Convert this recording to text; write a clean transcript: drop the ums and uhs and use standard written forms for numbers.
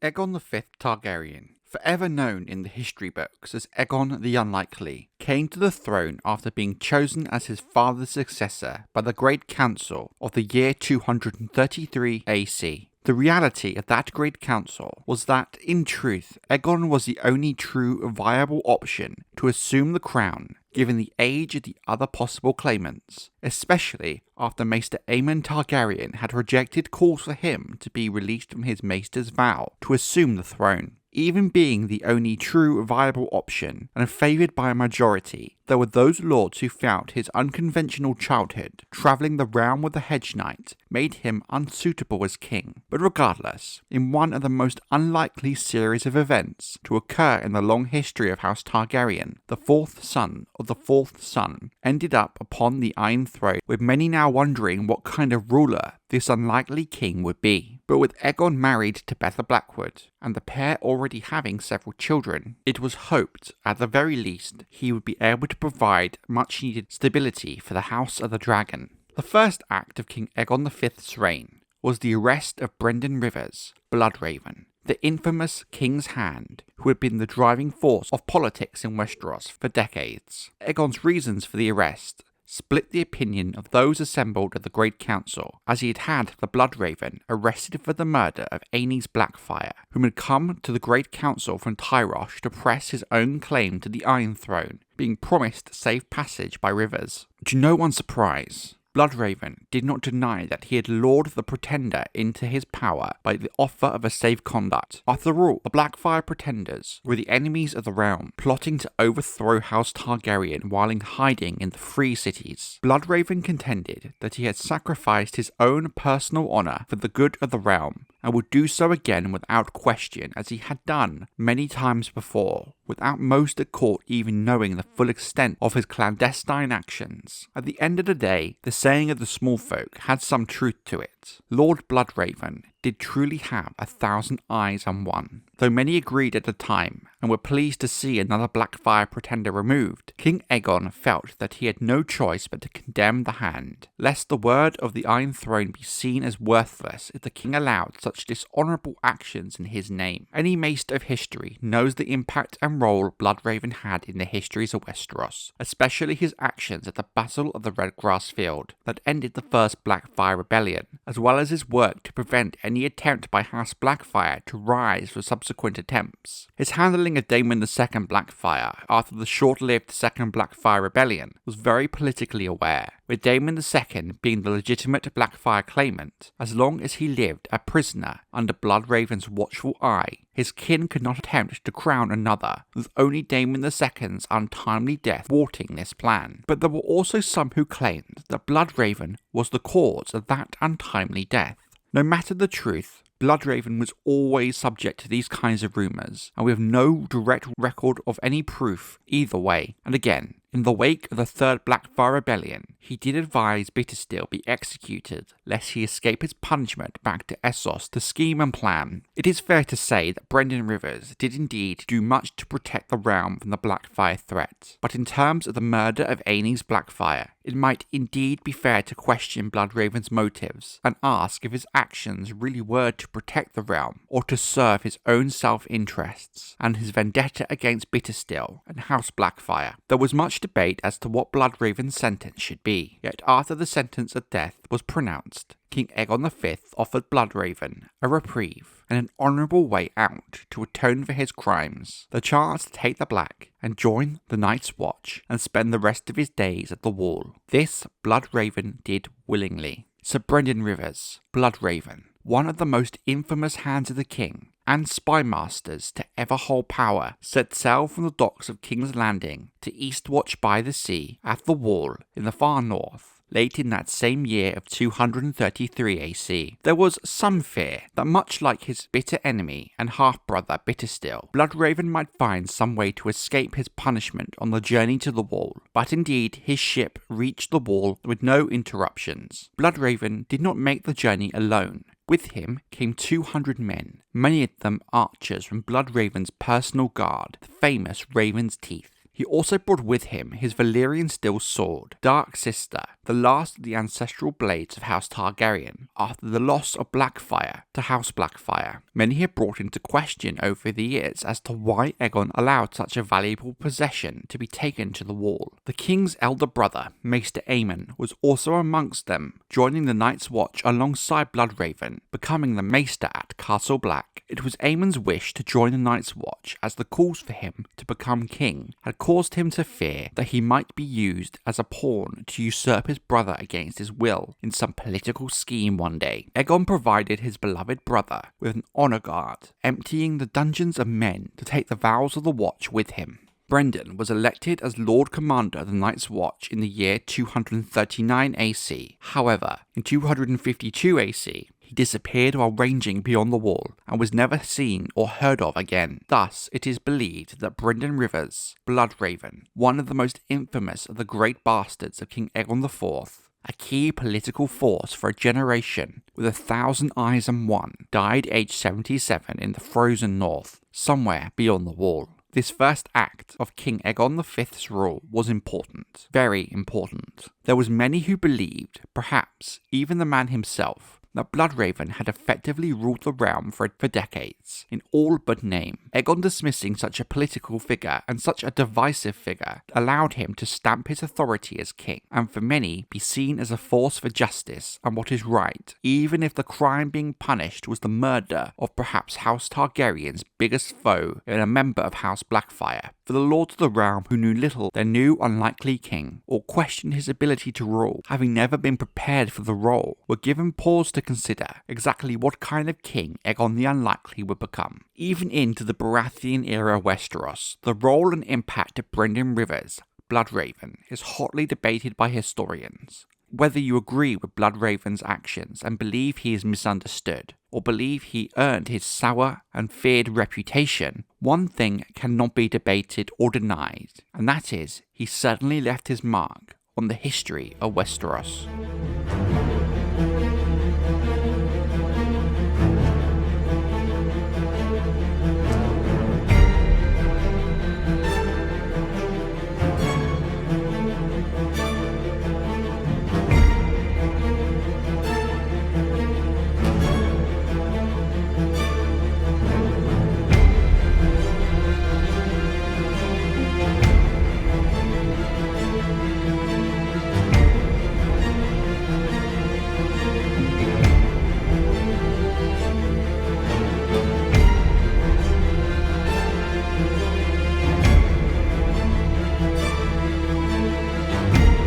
Aegon V Targaryen, forever known in the history books as Aegon the Unlikely, came to the throne after being chosen as his father's successor by the Great Council of the year 233 AC. The reality of that Great Council was that, in truth, Aegon was the only true viable option to assume the crown, given the age of the other possible claimants, especially after Maester Aemon Targaryen had rejected calls for him to be released from his Maester's vow to assume the throne. Even being the only true viable option and favoured by a majority, there were those lords who felt his unconventional childhood, travelling the realm with the Hedge Knight, made him unsuitable as king. But regardless, in one of the most unlikely series of events to occur in the long history of House Targaryen, the fourth son of the fourth son ended up upon the Iron Throne, with many now wondering what kind of ruler this unlikely king would be. But with Aegon married to Better Blackwood, and the pair already having several children, it was hoped, at the very least, he would be able to provide much needed stability for the House of the Dragon. The first act of King Aegon V's reign was the arrest of Brynden Rivers, Bloodraven, the infamous King's Hand, who had been the driving force of politics in Westeros for decades. Aegon's reasons for the arrest split the opinion of those assembled at the Great Council, as he had had the Bloodraven arrested for the murder of Aenys Blackfyre, whom had come to the Great Council from Tyrosh to press his own claim to the Iron Throne, being promised safe passage by Rivers. To no one's surprise, Bloodraven did not deny that he had lured the pretender into his power by the offer of a safe conduct. After all, the Blackfyre pretenders were the enemies of the realm, plotting to overthrow House Targaryen while in hiding in the Free Cities. Bloodraven contended that he had sacrificed his own personal honour for the good of the realm, and would do so again without question, as he had done many times before, without most at court even knowing the full extent of his clandestine actions. At the end of the day, the saying of the small folk had some truth to it. Lord Bloodraven did truly have 1,000 eyes on one. Though many agreed at the time, and were pleased to see another Blackfyre pretender removed, King Aegon felt that he had no choice but to condemn the hand, lest the word of the Iron Throne be seen as worthless if the king allowed such dishonourable actions in his name. Any maester of history knows the impact and role Bloodraven had in the histories of Westeros, especially his actions at the Battle of the Redgrass Field that ended the First Blackfyre Rebellion, as well as his work to prevent any attempt by House Blackfyre to rise for subsequent attempts. His handling of Daemon II Blackfyre after the short-lived Second Blackfyre Rebellion was very politically aware, with Daemon II being the legitimate Blackfyre claimant. As long as he lived a prisoner under Bloodraven's watchful eye, his kin could not attempt to crown another, with only Daemon II's untimely death thwarting this plan. But there were also some who claimed that Bloodraven was the cause of that untimely death. No matter the truth, Bloodraven was always subject to these kinds of rumours, and we have no direct record of any proof either way. And again, in the wake of the Third Blackfyre Rebellion, he did advise Bittersteel be executed, lest he escape his punishment back to Essos to scheme and plan. It is fair to say that Brynden Rivers did indeed do much to protect the realm from the Blackfyre threat, but in terms of the murder of Aenys Blackfyre, it might indeed be fair to question Bloodraven's motives, and ask if his actions really were to protect the realm, or to serve his own self-interests, and his vendetta against Bittersteel and House Blackfyre. There was much debate as to what Bloodraven's sentence should be, yet after the sentence of death was pronounced, King Aegon V offered Bloodraven a reprieve and an honourable way out to atone for his crimes, the chance to take the Black and join the Night's Watch and spend the rest of his days at the Wall. This Bloodraven did willingly. Sir Brynden Rivers, Bloodraven, one of the most infamous hands of the king, and spy masters to ever hold power, set sail from the docks of King's Landing to Eastwatch by the Sea at the Wall in the far north, late in that same year of 233 AC. There was some fear that, much like his bitter enemy and half-brother Bittersteel, Bloodraven might find some way to escape his punishment on the journey to the Wall, but indeed his ship reached the Wall with no interruptions. Bloodraven did not make the journey alone. With him came 200 men, many of them archers from Bloodraven's personal guard, the famous Raven's Teeth. He also brought with him his Valyrian steel sword, Dark Sister, the last of the ancestral blades of House Targaryen, after the loss of Blackfyre to House Blackfyre. Many have brought into question over the years as to why Aegon allowed such a valuable possession to be taken to the wall. The king's elder brother, Maester Aemon, was also amongst them, joining the Night's Watch alongside Bloodraven, becoming the Maester at Castle Black. It was Aemon's wish to join the Night's Watch as the calls for him to become king had caused him to fear that he might be used as a pawn to usurp his brother against his will in some political scheme one day. Aegon provided his beloved brother with an honour guard, emptying the dungeons of men to take the vows of the Watch with him. Brynden was elected as Lord Commander of the Night's Watch in the year 239 AC. However, in 252 AC, he disappeared while ranging beyond the wall and was never seen or heard of again. Thus, it is believed that Brynden Rivers, Bloodraven, one of the most infamous of the great bastards of King Aegon IV, a key political force for a generation with 1,000 eyes and one, died aged 77 in the frozen north, somewhere beyond the wall. This first act of King Aegon V's rule was important, very important. There was many who believed, perhaps even the man himself, that Bloodraven had effectively ruled the realm for decades, in all but name. Aegon dismissing such a political figure and such a divisive figure allowed him to stamp his authority as king, and for many be seen as a force for justice and what is right, even if the crime being punished was the murder of perhaps House Targaryen's biggest foe and a member of House Blackfyre. For the lords of the realm who knew little their new unlikely king, or questioned his ability to rule, having never been prepared for the role, were given pause to consider exactly what kind of king Aegon the Unlikely would become. Even into the Baratheon era Westeros, the role and impact of Brynden Rivers, Bloodraven, is hotly debated by historians. Whether you agree with Bloodraven's actions and believe he is misunderstood, or believe he earned his sour and feared reputation, one thing cannot be debated or denied, and that is he certainly left his mark on the history of Westeros.